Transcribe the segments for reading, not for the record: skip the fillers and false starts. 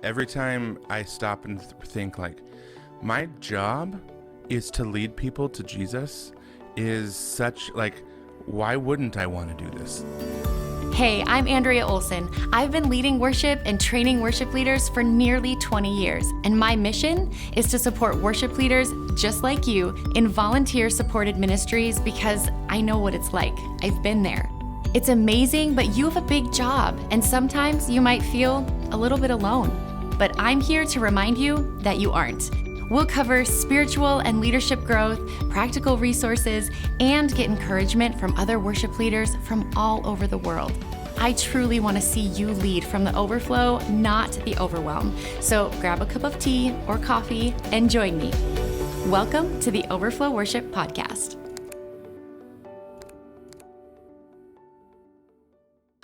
every time I stop and think like, my job is to lead people to Jesus is such like, why wouldn't I want to do this? Hey, I'm Andrea Olson. I've been leading worship and training worship leaders for nearly 20 years, and my mission is to support worship leaders just like you in volunteer-supported ministries because I know what it's like. I've been there. It's amazing, but you have a big job, and sometimes you might feel a little bit alone. But I'm here to remind you that you aren't. We'll cover spiritual and leadership growth, practical resources, and get encouragement from other worship leaders from all over the world. I truly want to see you lead from the overflow, not the overwhelm. So grab a cup of tea or coffee and join me. Welcome to the Overflow Worship Podcast.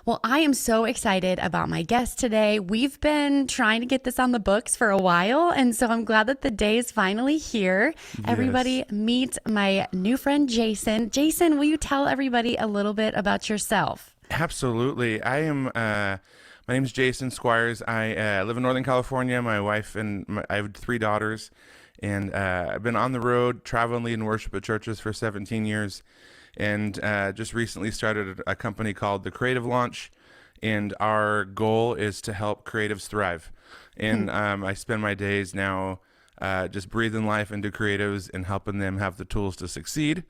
Well, I am so excited about my guest today. We've been trying to get this on the books for a while, and so I'm glad that the day is finally here. Yes. Everybody meet my new friend, Jason. Jason, will you tell everybody a little bit about yourself? Absolutely. My name is Jason Squires. I live in Northern California. My wife and I have 3 daughters, and I've been on the road, traveling, leading worship at churches for 17 years. And just recently started a company called The Creative Launch, and our goal is to help creatives thrive. And I spend my days now just breathing life into creatives and helping them have the tools to succeed.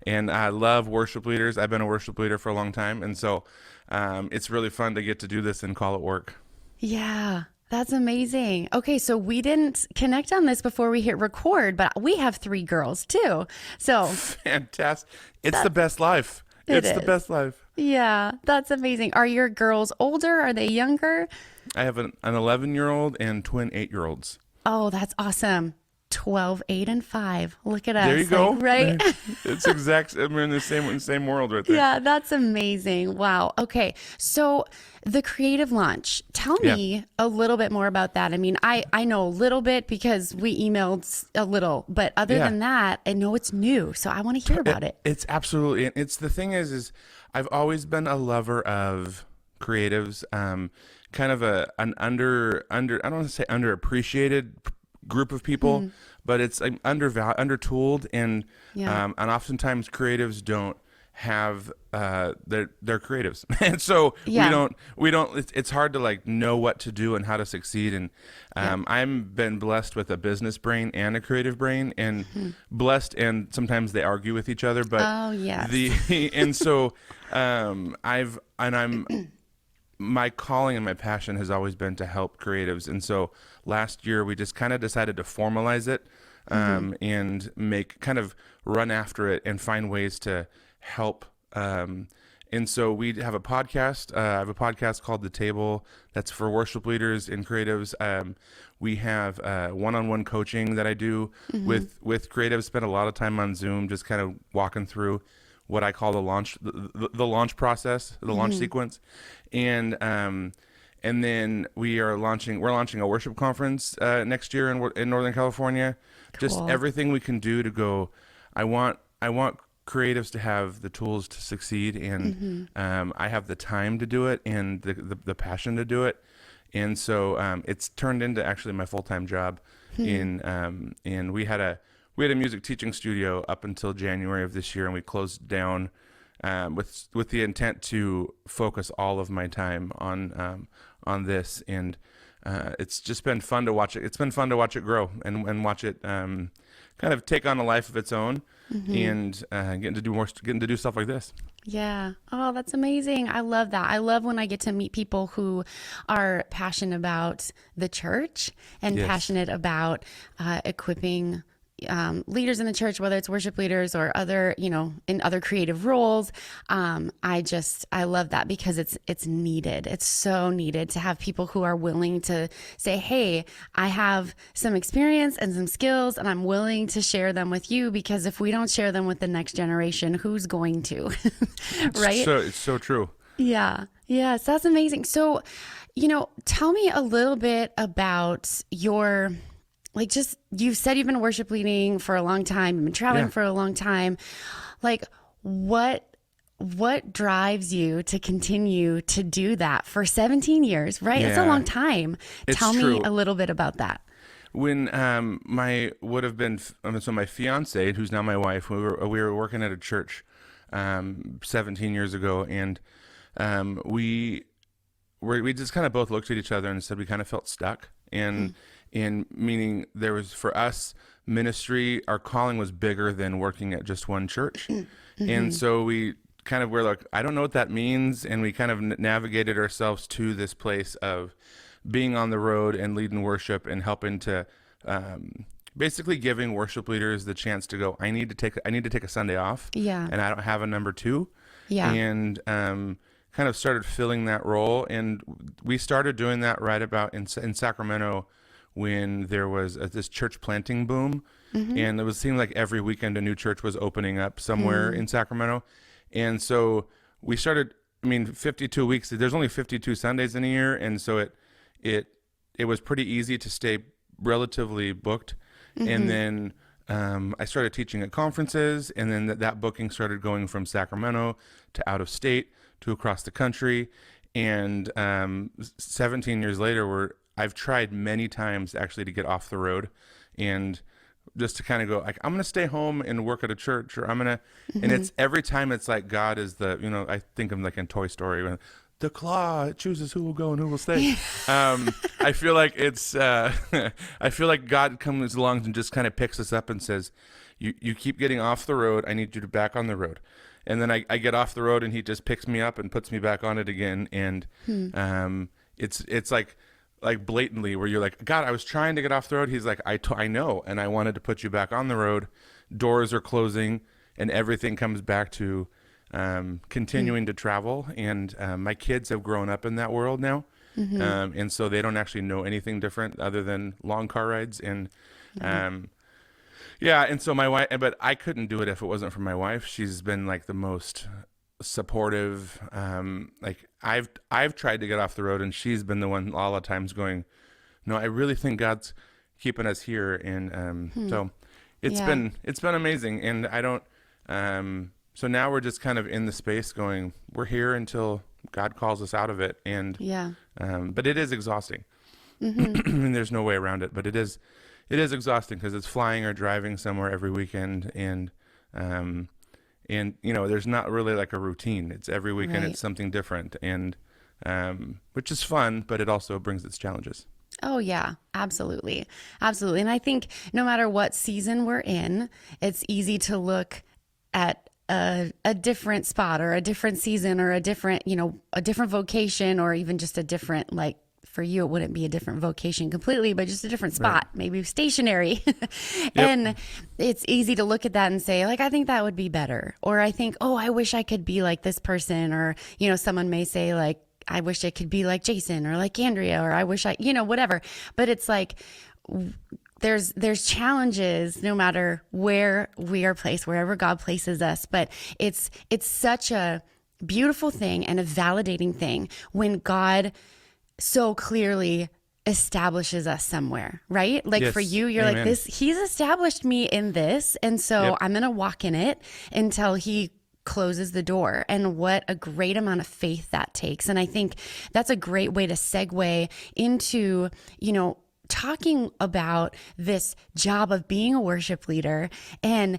And I love worship leaders. I've been a worship leader for a long time, and so it's really fun to get to do this and call it work. Yeah. That's amazing. Okay, so we didn't connect on this before we hit record, but we have 3 girls too. So fantastic. It's the best life. It's the best life. Yeah, that's amazing. Are your girls older? Are they younger? I have an 11-year-old and twin 8-year-olds. Oh, that's awesome. 12, 8, and 5. Look at us. There you go. Right? It's exact. We're in the same world right there. Yeah, that's amazing. Wow. Okay. So the Creative Launch, tell me a little bit more about that. I mean, I know a little bit because we emailed a little, but other than that, I know it's new. So I want to hear about it. It's absolutely. It's the thing is I've always been a lover of creatives, kind of an under, I don't want to say underappreciated group of people, but it's like undertooled, and oftentimes creatives don't have they're creatives, and so we don't it's hard to like know what to do and how to succeed. And I'm been blessed with a business brain and a creative brain, and blessed, and sometimes they argue with each other, but my calling and my passion has always been to help creatives. And so last year we just kind of decided to formalize it, and run after it and find ways to help. And so we have a podcast. I have a podcast called The Table that's for worship leaders and creatives. We have one-on-one coaching that I do with creatives. Spend a lot of time on Zoom, just kind of walking through what I call the launch process, the launch sequence. And then we're launching a worship conference next year in Northern California. Cool. Just everything we can do to go. I want creatives to have the tools to succeed, and I have the time to do it and the passion to do it. And so it's turned into actually my full-time job. And we had a music teaching studio up until January of this year, and we closed down with the intent to focus all of my time on this. And it's just been fun to watch it. It's been fun to watch it grow and watch it kind of take on a life of its own, and getting to do stuff like this. Yeah. Oh, that's amazing. I love that. I love when I get to meet people who are passionate about the church and passionate about equipping leaders in the church, whether it's worship leaders or other, in other creative roles. I love that because it's needed. It's so needed to have people who are willing to say, hey, I have some experience and some skills, and I'm willing to share them with you, because if we don't share them with the next generation, who's going to? Right? It's so true. Yeah. Yes. That's amazing. So, tell me a little bit about your, you've said you've been worship leading for a long time, you've been traveling for a long time. What what drives you to continue to do that for 17 years, right? It's a long time. Tell me a little bit about that. When my fiance, who's now my wife, we were working at a church 17 years ago, and we just kind of both looked at each other and said we kind of felt stuck, and meaning there was, for us, ministry, our calling was bigger than working at just one church. And so we kind of were like, I don't know what that means, and we kind of navigated ourselves to this place of being on the road and leading worship and helping to basically giving worship leaders the chance to go, I need to take a Sunday off, and I don't have a number two, and kind of started filling that role. And we started doing that right about in Sacramento when there was this church planting boom, and it seemed like every weekend a new church was opening up somewhere in Sacramento. And so we started, 52 weeks, there's only 52 Sundays in a year, and so it was pretty easy to stay relatively booked. And then I started teaching at conferences, and then that booking started going from Sacramento to out of state to across the country. And 17 years later, I've tried many times actually to get off the road and just to kind of go like, I'm going to stay home and work at a church, or I'm going to, and it's every time it's like God is I think of like in Toy Story when the claw chooses who will go and who will stay. I feel like I feel like God comes along and just kind of picks us up and says, you keep getting off the road. I need you to back on the road. And then I get off the road and he just picks me up and puts me back on it again. And it's like blatantly where you're like, God, I was trying to get off the road. He's like, I know. And I wanted to put you back on the road. Doors are closing and everything comes back to continuing to travel. And my kids have grown up in that world now. And so they don't actually know anything different other than long car rides. And and so my wife, but I couldn't do it if it wasn't for my wife. She's been like the most supportive. Like I've tried to get off the road and she's been the one all the times going, no, I really think God's keeping us here. And so it's been amazing. And I don't, so now we're just kind of in the space going, we're here until God calls us out of it. And but it is exhausting. And there's no way around it, but it is exhausting because it's flying or driving somewhere every weekend. And there's not really like a routine. It's every weekend, It's something different, and which is fun, but it also brings its challenges. Oh yeah, absolutely. Absolutely. And I think no matter what season we're in, it's easy to look at a different spot or a different season or a different vocation, or even just a different, like, for you, it wouldn't be a different vocation completely, but just a different spot, maybe stationary. And it's easy to look at that and say, like, I think that would be better. Or I think, oh, I wish I could be like this person. Or, someone may say, like, I wish I could be like Jason or like Andrea, or I wish I, whatever. But it's like, there's challenges no matter where we are placed, wherever God places us. But it's such a beautiful thing and a validating thing when God so clearly establishes us somewhere, right? Like for you, you're Amen. Like this, he's established me in this. And so I'm going to walk in it until he closes the door. And what a great amount of faith that takes. And I think that's a great way to segue into, talking about this job of being a worship leader. And,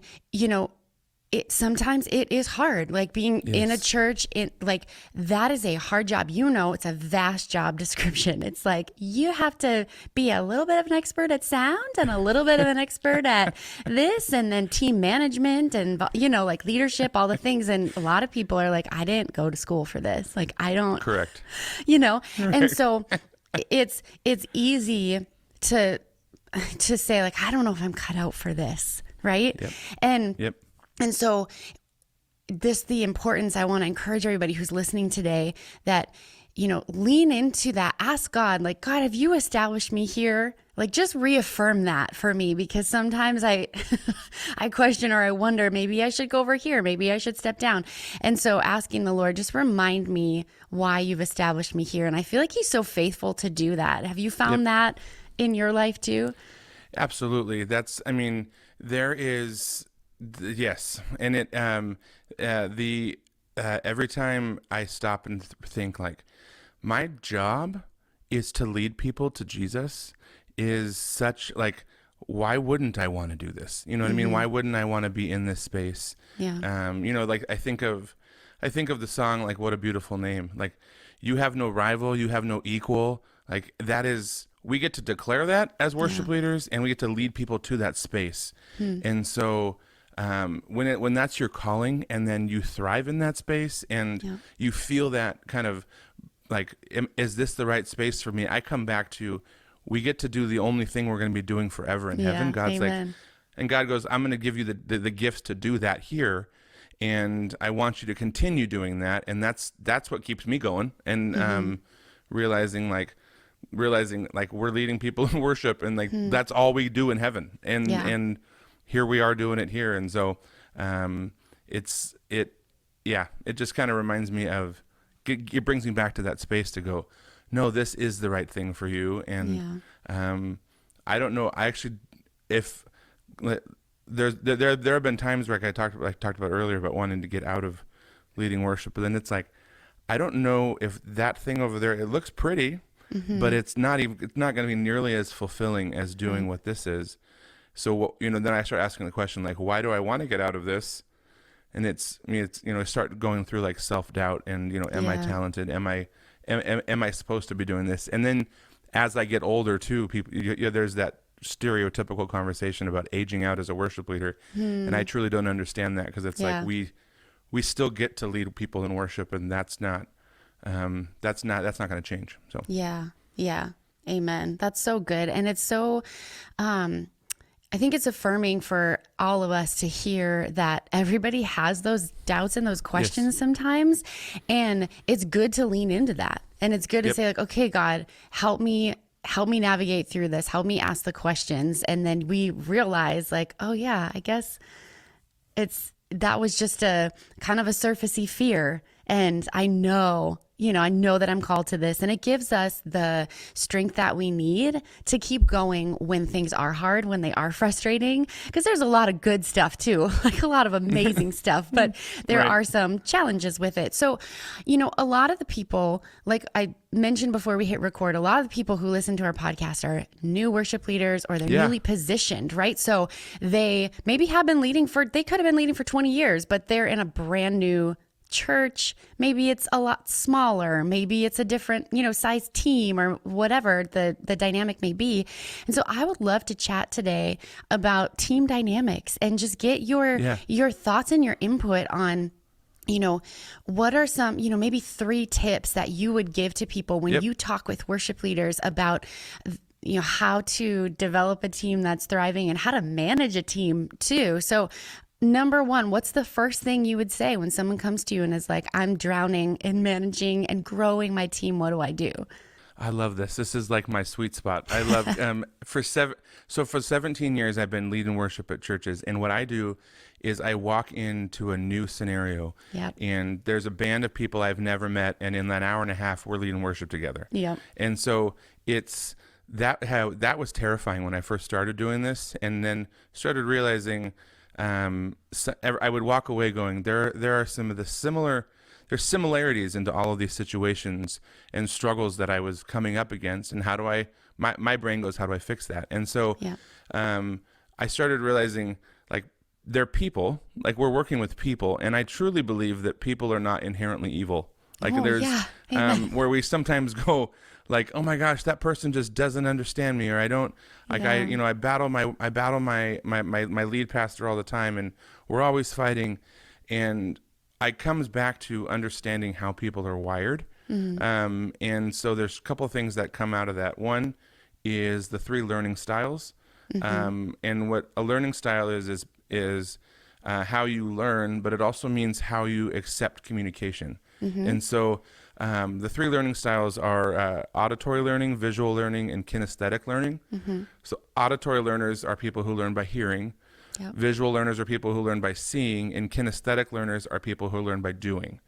sometimes it is hard, like being in a church, that is a hard job. It's a vast job description. It's like, you have to be a little bit of an expert at sound and a little bit of an expert at this, and then team management and, like leadership, all the things. And a lot of people are like, I didn't go to school for this. Like, I don't, correct. And so it's easy to say, like, I don't know if I'm cut out for this. Right. And so the importance, I want to encourage everybody who's listening today that, lean into that, ask God, like, God, have you established me here? Like, just reaffirm that for me, because sometimes I question, or I wonder, maybe I should go over here. Maybe I should step down. And so asking the Lord, just remind me why you've established me here. And I feel like he's so faithful to do that. Have you found that in your life too? Absolutely. There is... Yes. And every time I stop and think like, my job is to lead people to Jesus is such like, why wouldn't I want to do this? You know what I mean? Why wouldn't I want to be in this space? Yeah. Like I think of the song, like, What a Beautiful Name. Like, you have no rival, you have no equal. Like, that is, we get to declare that as worship leaders, and we get to lead people to that space. And so when that's your calling, and then you thrive in that space, and you feel that kind of like, is this the right space for me? I come back to, we get to do the only thing we're going to be doing forever in heaven. God's amen. like, and God goes, I'm going to give you the gifts to do that here. And I want you to continue doing that. And that's what keeps me going. And realizing like we're leading people in worship, and like, that's all we do in heaven. And here we are doing it here. And so it just kind of reminds me of, it brings me back to that space to go, no, this is the right thing for you. And I don't know. I actually, if there have been times where I talked about earlier about wanting to get out of leading worship, but then it's like, I don't know if that thing over there, it looks pretty, but it's not going to be nearly as fulfilling as doing what this is. So then I start asking the question, like, why do I want to get out of this? And I start going through like self-doubt and, am I talented? Am I supposed to be doing this? And then as I get older too, people, there's that stereotypical conversation about aging out as a worship leader. And I truly don't understand that, because it's like, we still get to lead people in worship, and that's not going to change. So yeah, amen. That's so good. And it's so I think it's affirming for all of us to hear that everybody has those doubts and those questions sometimes. And it's good to lean into that. And it's good to say like, okay, God, help me navigate through this. Help me ask the questions. And then we realize like, oh yeah, I guess that was just a kind of a surfacey fear. And I know that I'm called to this, and it gives us the strength that we need to keep going when things are hard, when they are frustrating, because there's a lot of good stuff too, like a lot of amazing stuff, but there are some challenges with it. So, a lot of the people, like I mentioned before we hit record, a lot of the people who listen to our podcast are new worship leaders, or they're newly positioned, right? So they maybe they could have been leading for 20 years, but they're in a brand new church. Maybe it's a lot smaller. Maybe it's a different, size team, or whatever the dynamic may be. And so I would love to chat today about team dynamics and just get your thoughts and your input on, what are some, maybe 3 tips that you would give to people when you talk with worship leaders about, how to develop a team that's thriving and how to manage a team too. So number 1, what's the first thing you would say when someone comes to you and is like, I'm drowning in managing and growing my team? What do I do? I love this. This is like my sweet spot. I love, for 17 years, I've been leading worship at churches. And what I do is I walk into a new scenario, and there's a band of people I've never met. And in that hour and a half, we're leading worship together. And so that was terrifying when I first started doing this, and then started realizing, I would walk away going, there are some of the there's similarities into all of these situations and struggles that I was coming up against, and how do my brain goes, how do I fix that? And so I started realizing, like, they're people, like, we're working with people, and I truly believe that people are not inherently evil. Like, where we sometimes go like, oh my gosh, that person just doesn't understand me, or I don't, like, I battle my lead pastor all the time, and we're always fighting. And it comes back to understanding how people are wired. And so there's a couple of things that come out of that. One is the 3 learning styles. And what a learning style is how you learn, but it also means how you accept communication. And so the 3 learning styles are auditory learning, visual learning, and kinesthetic learning. So auditory learners are people who learn by hearing. Visual learners are people who learn by seeing, and kinesthetic learners are people who learn by doing.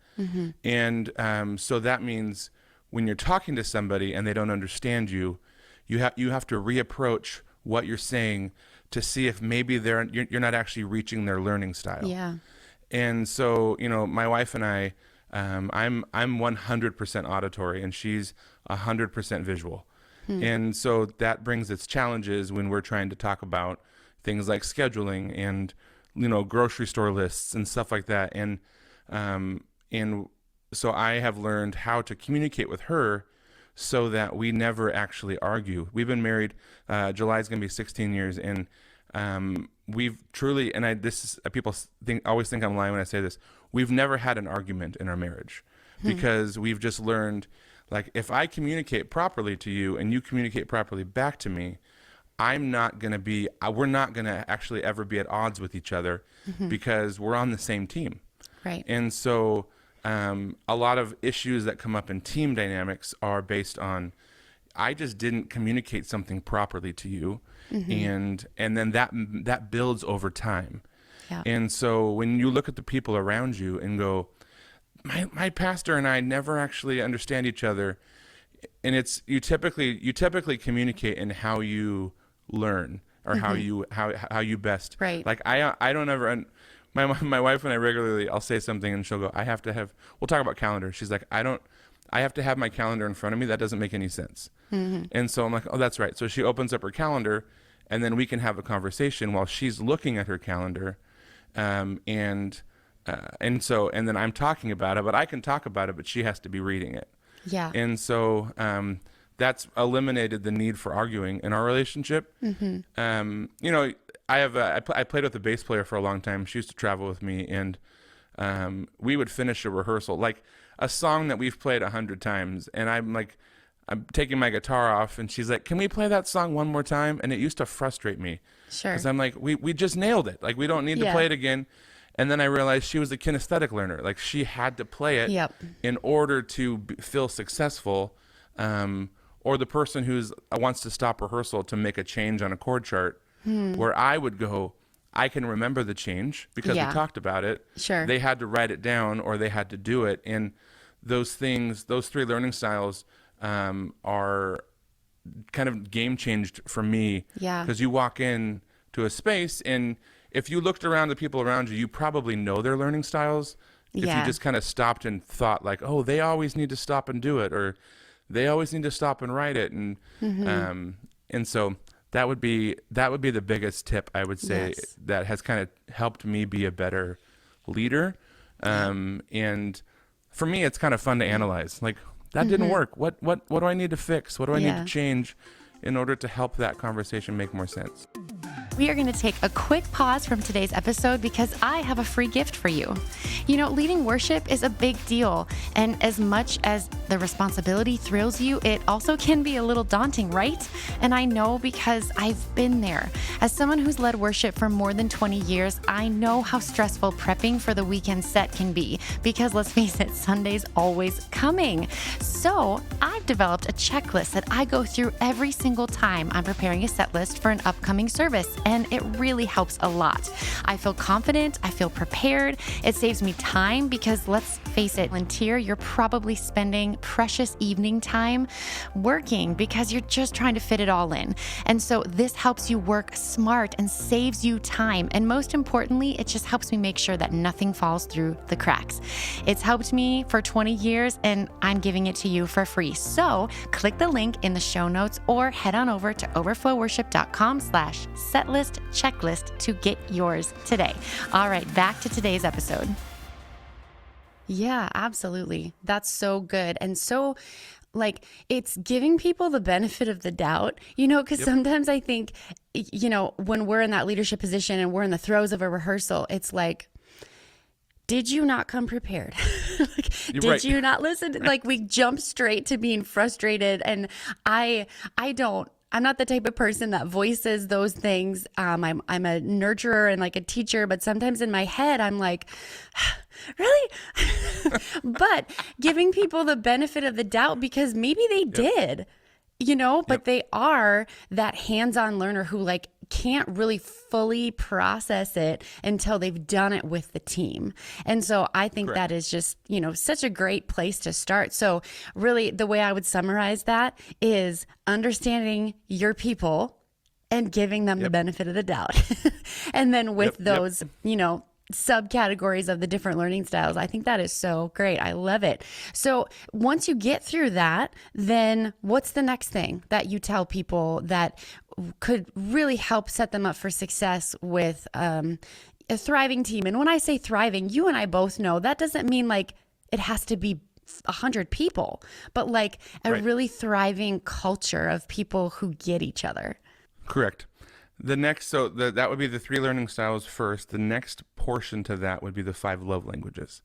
And so that means when you're talking to somebody and they don't understand you, you have to reapproach what you're saying to see if maybe you're not actually reaching their learning style. And so, my wife and I, I'm 100% auditory and she's 100% visual. And so that brings its challenges when we're trying to talk about things like scheduling and, grocery store lists and stuff like that. And so I have learned how to communicate with her so that we never actually argue. We've been married, July is going to be 16 years. And we've truly, and people always think I'm lying when I say this, we've never had an argument in our marriage because we've just learned, like, if I communicate properly to you and you communicate properly back to me, we're not going to actually ever be at odds with each other because we're on the same team. Right. And so a lot of issues that come up in team dynamics are based on, I just didn't communicate something properly to you. And then that builds over time. Yeah. And so when you look at the people around you and go, my pastor and I never actually understand each other, and it's you typically communicate in how you learn or how you best. Right. Like I don't ever. My wife and I regularly, I'll say something and she'll go, we'll talk about calendar. She's like, I have to have my calendar in front of me. That doesn't make any sense. And so I'm like, oh, that's right. So she opens up her calendar and then we can have a conversation while she's looking at her calendar. And then I'm talking about it, but I can talk about it, but she has to be reading it. Yeah. And so, that's eliminated the need for arguing in our relationship. I played with a bass player for a long time. She used to travel with me, and we would finish a rehearsal, like a song that we've played 100 times. And I'm taking my guitar off, and she's like, "Can we play that song one more time?" And it used to frustrate me. Sure. Because I'm like, we just nailed it. Like, we don't need to play it again. And then I realized she was a kinesthetic learner. Like, she had to play it in order to feel successful. Or the person who's wants to stop rehearsal to make a change on a chord chart, where I would go, I can remember the change because we talked about it. Sure. They had to write it down or they had to do it. And those three learning styles are kind of game changed for me. Yeah. Because you walk in to a space, and if you looked around the people around you, you probably know their learning styles. If you just kind of stopped and thought like, oh, they always need to stop and do it, or they always need to stop and write it. And so that would be the biggest tip, I would say, that has kind of helped me be a better leader. And for me, it's kind of fun to analyze. Like, that didn't work. What do I need to fix? What do I need to change in order to help that conversation make more sense? We are going to take a quick pause from today's episode because I have a free gift for you. Leading worship is a big deal. And as much as the responsibility thrills you, it also can be a little daunting, right? And I know because I've been there. As someone who's led worship for more than 20 years, I know how stressful prepping for the weekend set can be because, let's face it, Sunday's always coming. So I've developed a checklist that I go through every single time I'm preparing a set list for an upcoming service. And it really helps a lot. I feel confident, I feel prepared. It saves me time because, let's face it, volunteer, you're probably spending precious evening time working because you're just trying to fit it all in. And so this helps you work smart and saves you time. And most importantly, it just helps me make sure that nothing falls through the cracks. It's helped me for 20 years and I'm giving it to you for free. So click the link in the show notes or head on over to overflowworship.com/setlist checklist to get yours today. All right, back to today's episode. Yeah, absolutely. That's so good. And so, it's giving people the benefit of the doubt, because sometimes I think, when we're in that leadership position and we're in the throes of a rehearsal, it's like, did you not come prepared? Did you not listen? We jump straight to being frustrated. And I'm not the type of person that voices those things. I'm a nurturer and a teacher, but sometimes in my head, I'm like, really? But giving people the benefit of the doubt because maybe they did, but they are that hands-on learner who can't really fully process it until they've done it with the team. And so I think that is just, such a great place to start. So really the way I would summarize that is understanding your people and giving them the benefit of the doubt. And then with those, subcategories of the different learning styles. I think that is so great. I love it. So once you get through that, then what's the next thing that you tell people that could really help set them up for success with a thriving team? And when I say thriving, you and I both know that doesn't mean like it has to be 100 people, but like a really thriving culture of people who get each other. Correct. The next, that would be the 3 learning styles first. The next portion to that would be the 5 love languages,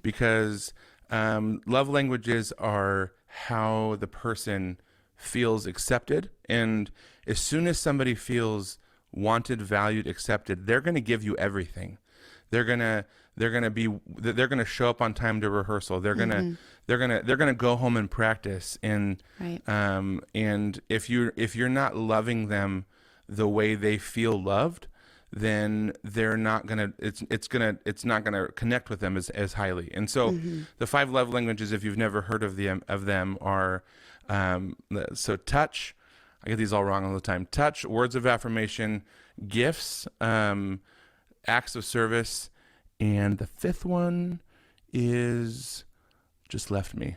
because love languages are how the person feels accepted. And as soon as somebody feels wanted, valued, accepted, they're going to give you everything. They're going to show up on time to rehearsal. They're going to go home and practice. And, and if you're not loving them the way they feel loved, then they're not gonna. It's not gonna connect with them as highly. And so, the 5 love languages, if you've never heard of them, are so touch. I get these all wrong all the time. Touch, words of affirmation, gifts, acts of service, and the 5th one is just left me.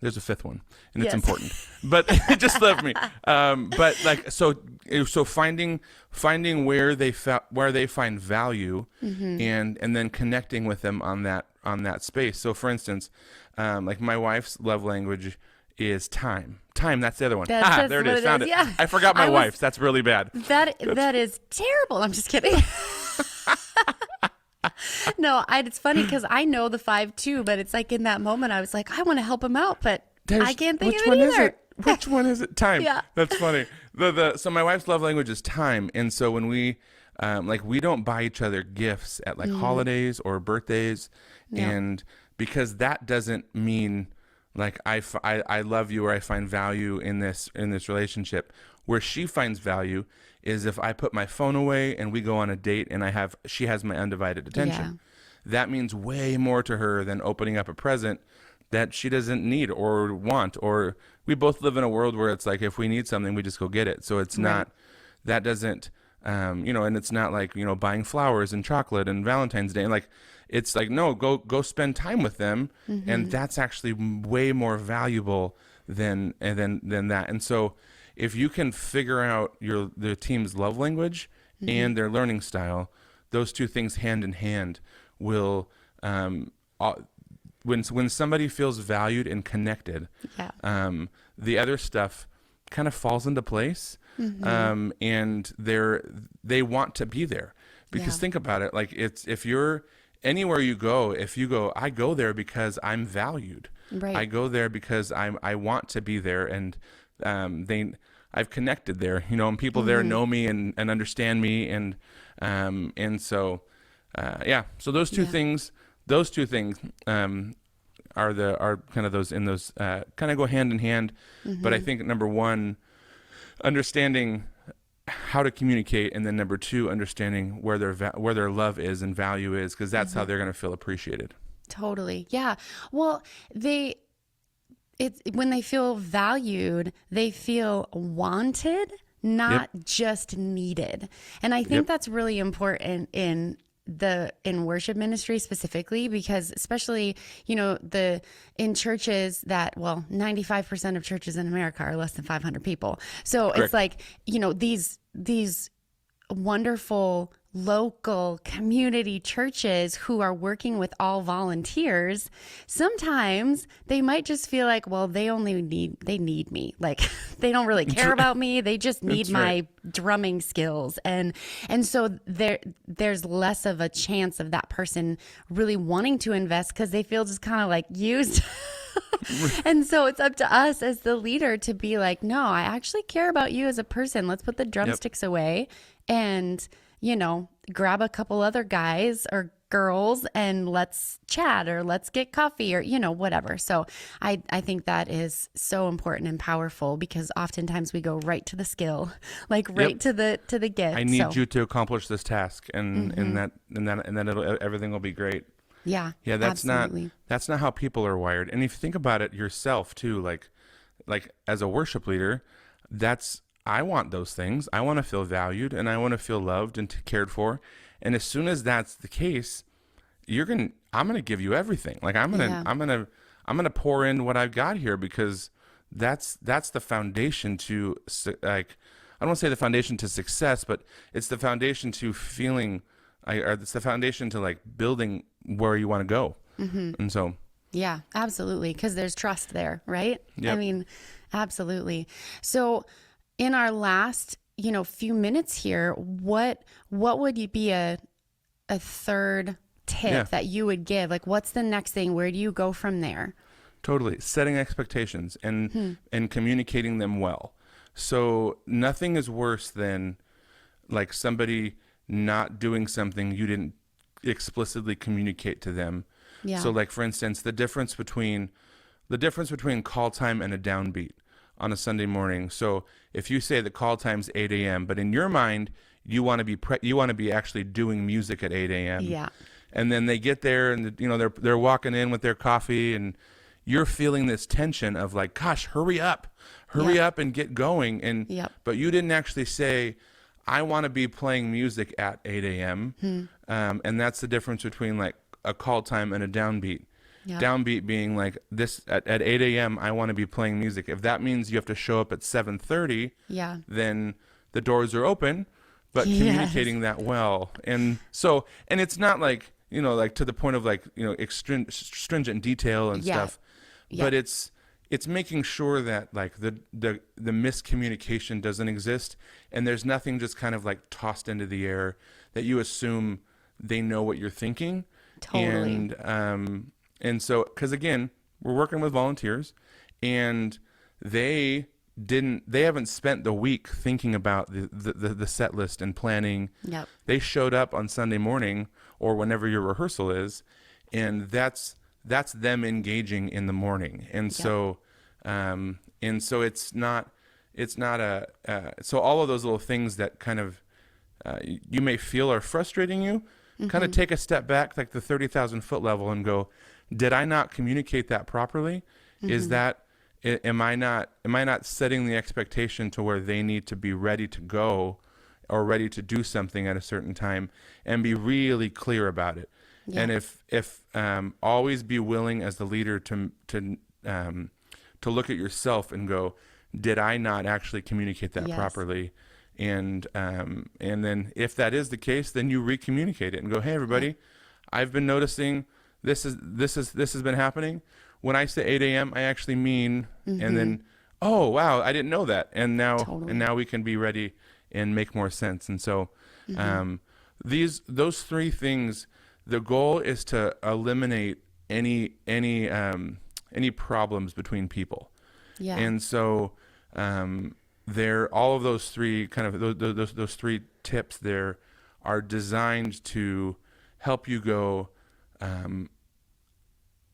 There's a 5th one, and it's important, but it just left me. But like, so finding where they find value, and then connecting with them on that space. So for instance, like my wife's love language is time. That's the other one. There it is. Found it. Yeah. I forgot my wife's. That's really bad. That is terrible. I'm just kidding. No, it's funny because I know the 5 too, but it's like in that moment I was like, I want to help him out, but I can't think of it either. Which one is it? Time. Yeah. That's funny. So my wife's love language is time, and so when we we don't buy each other gifts at like holidays or birthdays, and because that doesn't mean like I love you or I find value in this relationship. Where she finds value is if I put my phone away and we go on a date and she has my undivided attention. Yeah. That means way more to her than opening up a present that she doesn't need or want. Or we both live in a world where it's like if we need something, we just go get it. So it's not, that doesn't, and it's not like, buying flowers and chocolate and Valentine's Day. And like, it's like, no, go spend time with them. And that's actually way more valuable than that. And so if you can figure out the team's love language and their learning style, those 2 things hand in hand will, when somebody feels valued and connected, the other stuff kind of falls into place, and they want to be there. Because think about it, like if you're anywhere you go, I go there because I'm valued. Right. I go there because I want to be there, and I've connected there, and people there know me and understand me, and so so those two things are kind of those kind of go hand in hand. But I think number 1, understanding how to communicate, and then number 2, understanding where their love is and value is, because that's how they're going to feel appreciated. Totally. Yeah. Well, when they feel valued, they feel wanted, not just needed. And I think that's really important in worship ministry specifically, because especially, in churches that, 95% of churches in America are less than 500 people. So Correct. It's like, these wonderful local community churches who are working with all volunteers, sometimes they might just feel like, they need me. Like they don't really care about me. They just need my drumming skills. And so there's less of a chance of that person really wanting to invest because they feel just kind of like used. And so it's up to us as the leader to be like, no, I actually care about you as a person. Let's put the drumsticks away and grab a couple other guys or girls and let's chat or let's get coffee or, whatever. So I think that is so important and powerful, because oftentimes we go right to the skill, like to the gift. I need you to accomplish this task, and then everything will be great. Yeah. Yeah. That's absolutely. not how people are wired. And if you think about it yourself too, like as a worship leader, I want those things. I want to feel valued, and I want to feel loved and cared for. And as soon as that's the case, I'm going to give you everything. Like I'm going to pour in what I've got here, because that's the foundation to, like, I don't want to say the foundation to success, but it's the foundation to feeling, or it's the foundation to like building where you want to go. And so. Yeah, absolutely. Because there's trust there, right? Yep. I mean, absolutely. So in our last, few minutes here, what would be a third tip that you would give? Like, what's the next thing? Where do you go from there? Totally. Setting expectations and communicating them well. So nothing is worse than like somebody not doing something you didn't explicitly communicate to them. Yeah. So like, for instance, the difference between call time and a downbeat on a Sunday morning. So if you say the call time's 8 a.m., but in your mind, you want to be actually doing music at 8 a.m. Yeah. And then they get there and they're walking in with their coffee, and you're feeling this tension of like, gosh, hurry up and get going. And but you didn't actually say, I want to be playing music at 8 a.m. And that's the difference between like a call time and a downbeat. Downbeat being like this at 8 a.m. I want to be playing music. If that means you have to show up at 7:30, then the doors are open, but communicating that well. And so, and it's not like, like to the point of like, stringent detail and stuff, but it's making sure that like the miscommunication doesn't exist, and there's nothing just kind of like tossed into the air that you assume they know what you're thinking. Totally. And so, because again, we're working with volunteers, and they haven't spent the week thinking about the set list and planning. Yep. They They showed up on Sunday morning or whenever your rehearsal is, and that's them engaging in the morning. And so, it's not so all of those little things that kind of you may feel are frustrating you, kind of take a step back, like the 30,000 foot level, and go, did I not communicate that properly? Is that, am I not setting the expectation to where they need to be ready to go or ready to do something at a certain time, and be really clear about it? And if always be willing as the leader to look at yourself and go, did I not actually communicate that properly? And then if that is the case, then you re-communicate it and go, hey everybody, I've been noticing this has been happening. When I say 8 a.m., I actually mean, and then, oh wow, I didn't know that. And now we can be ready and make more sense. And so those three things, the goal is to eliminate any problems between people. Yeah. And so all of those three those three tips there are designed to help you go,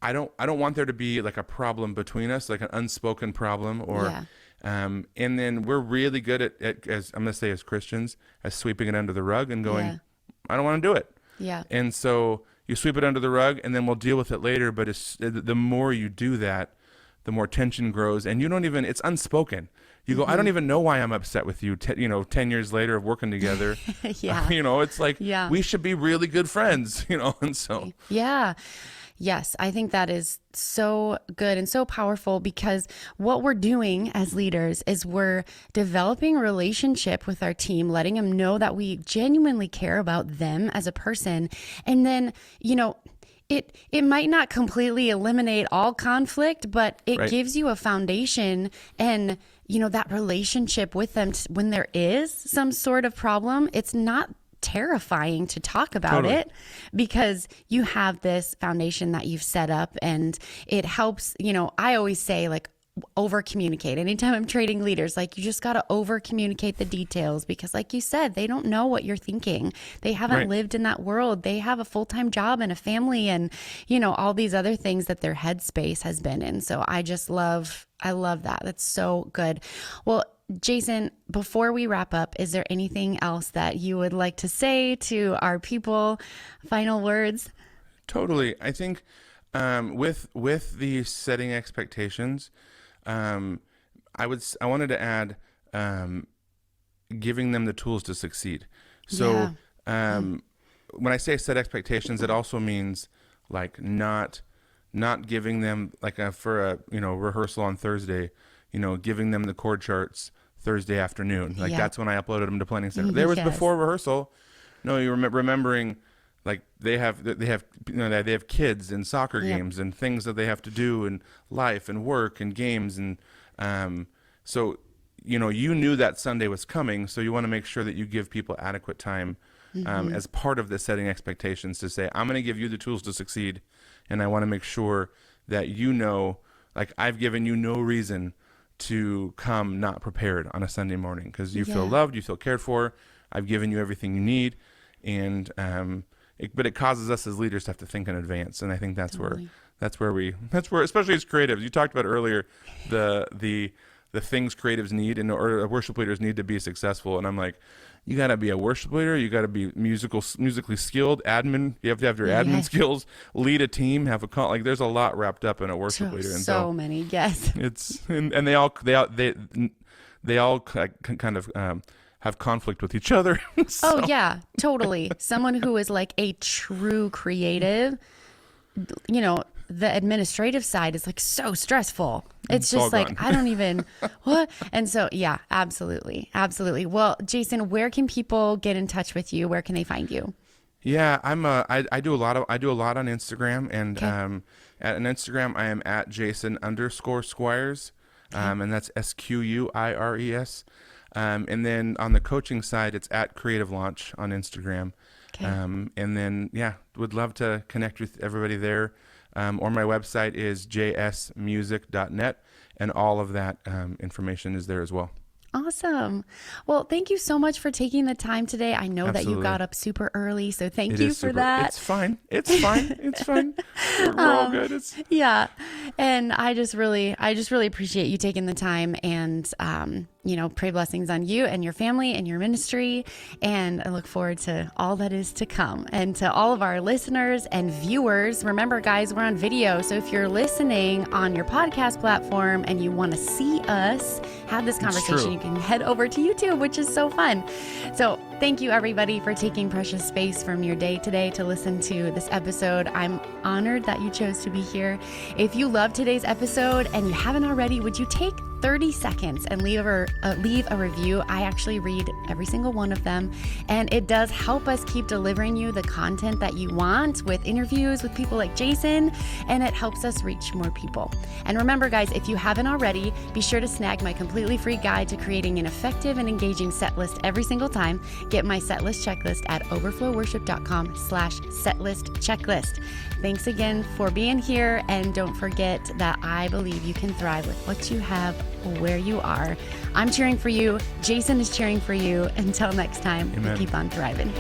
I don't want there to be like a problem between us, like an unspoken problem, or and then we're really good at as I'm going to say as Christians, as sweeping it under the rug and going, I don't want to do it. Yeah. And so you sweep it under the rug, and then we'll deal with it later. But the more you do that, the more tension grows, and it's unspoken. You go, I don't even know why I'm upset with you, 10 years later of working together. It's like, we should be really good friends, and so. Yeah. Yes, I think that is so good and so powerful, because what we're doing as leaders is we're developing a relationship with our team, letting them know that we genuinely care about them as a person. And then, it might not completely eliminate all conflict, but it gives you a foundation and, that relationship with them when there is some sort of problem. It's not terrifying to talk about it, because you have this foundation that you've set up, and it helps. I always say, like, over communicate. Anytime I'm training leaders, like, you just got to over communicate the details, because like you said, they don't know what you're thinking. They haven't lived in that world. They have a full-time job and a family and, all these other things that their headspace has been in. So I love that. That's so good. Well, Jason, before we wrap up, is there anything else that you would like to say to our people? Final words? Totally. I think with the setting expectations, I wanted to add giving them the tools to succeed. So when I say set expectations, it also means like not giving them like for a rehearsal on Thursday, giving them the chord charts Thursday afternoon. Like that's when I uploaded them to Planning Center. There was before rehearsal. No, you remembering like they have kids and soccer games and things that they have to do and life and work and games and so you knew that Sunday was coming, so you want to make sure that you give people adequate time as part of the setting expectations to say, I'm going to give you the tools to succeed, and I want to make sure that like I've given you no reason to come not prepared on a Sunday morning because you feel loved, you feel cared for. I've given you everything you need, and but it causes us as leaders to have to think in advance, and I think that's where especially as creatives, you talked about earlier the things creatives need or worship leaders need to be successful, and I'm like, you got to be a worship leader, you got to be musically skilled, admin, you have to have your admin skills, lead a team, have like there's a lot wrapped up in a worship leader, and so many, yes. It's and they all kind of have conflict with each other. So. Oh yeah, totally. Someone who is like a true creative, the administrative side is like so stressful. It's just like, gone. I don't even, what? And so, yeah, absolutely. Absolutely. Well, Jason, where can people get in touch with you? Where can they find you? Yeah, I do a lot on Instagram, and at Instagram I am at Jason_Squires, and that's Squires. And then on the coaching side, it's at Creative Launch on Instagram. Okay. And then, would love to connect with everybody there. Or my website is jsmusic.net, and all of that information is there as well. Awesome. Well, thank you so much for taking the time today. I know that you got up super early, so thank you for that. It's fine. It's fine. We're all good. Yeah. And I just really appreciate you taking the time, and, pray blessings on you and your family and your ministry. And I look forward to all that is to come. And to all of our listeners and viewers, remember guys, we're on video. So if you're listening on your podcast platform and you want to see us have this conversation, you can head over to YouTube, which is so fun. So thank you everybody for taking precious space from your day today to listen to this episode. I'm honored that you chose to be here. If you loved today's episode and you haven't already, would you take 30 seconds and leave a review? I actually read every single one of them, and it does help us keep delivering you the content that you want with interviews with people like Jason, and it helps us reach more people. And remember guys, if you haven't already, be sure to snag my completely free guide to creating an effective and engaging set list every single time. Get my set list checklist at overflowworship.com/setlist checklist. Thanks again for being here, and don't forget that I believe you can thrive with what you have where you are. I'm cheering for you. Jason is cheering for you. Until next time, keep on thriving.